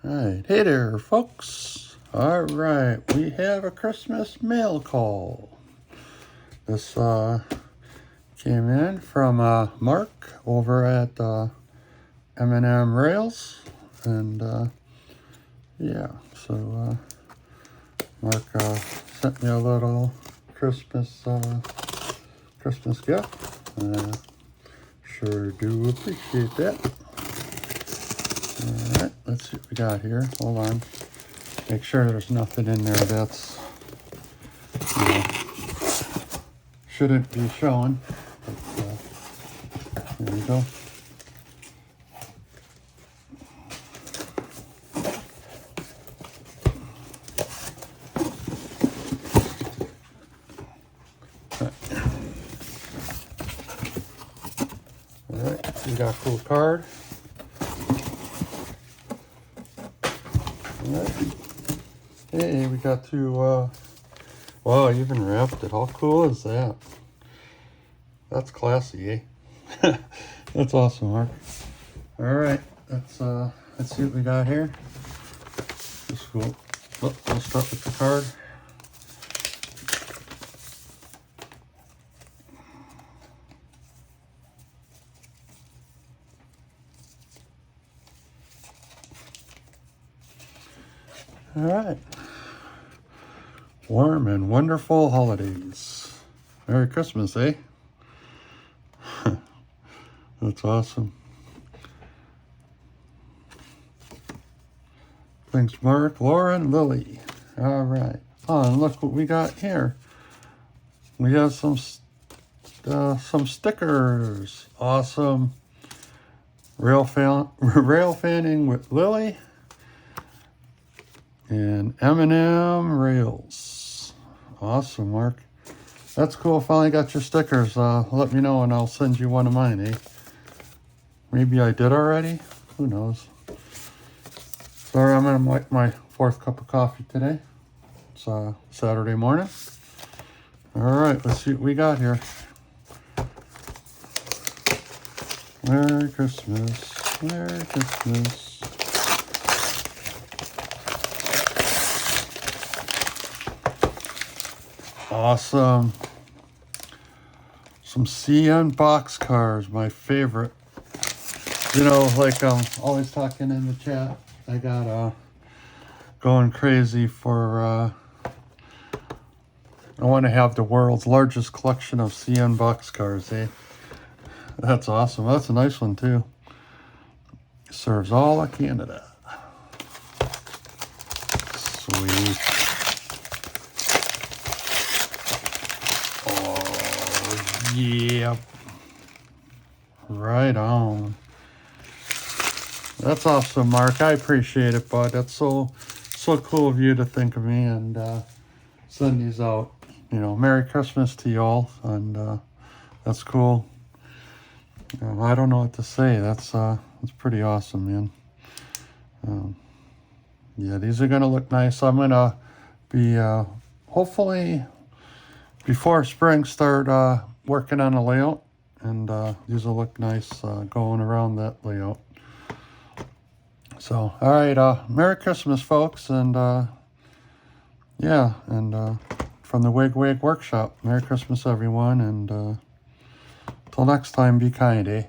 Alright, hey there folks. Alright, we have a Christmas mail call. This came in from Mark over at M&M Rails. And yeah, so Mark sent me a little Christmas gift. Sure do appreciate that. Alright, let's see what we got here. Hold on. Make sure there's nothing in there that's, shouldn't be showing. But, here we go. Alright, we got a cool card. Hey, we got to, wow, I even wrapped it. How cool is that? That's classy, eh? That's awesome, Mark. All right, let's see what we got here. This cool. Oh, we'll start with the card. All right. Warm and wonderful holidays. Merry Christmas, eh? That's awesome. Thanks, Mark, Lauren, Lily. All right. Oh, and look what we got here. We have some stickers. Awesome. Rail fanning with Lily. And M&M Rails. Awesome, Mark. That's cool. Finally got your stickers. Let me know and I'll send you one of mine, eh? Maybe I did already? Who knows? Sorry, I'm gonna make my 4th cup of coffee today. It's Saturday morning. Alright, let's see what we got here. Merry Christmas. Merry Christmas. Awesome. Some CN boxcars, my favorite. You know, like always talking in the chat, I got going crazy for I want to have the world's largest collection of CN boxcars, eh? That's awesome. That's a nice one too. Serves all of Canada. Sweet. Yeah, right on. That's awesome, Mark. I appreciate it, bud. That's so cool of you to think of me and send these out. You know, Merry Christmas to y'all, and that's cool. I don't know what to say. That's pretty awesome, man. Yeah, these are gonna look nice. I'm gonna be hopefully before spring start working on a layout, and these will look nice going around that layout. So, all right, Merry Christmas, folks, and yeah, and from the Wig Workshop, Merry Christmas, everyone, and till next time, be kind, eh?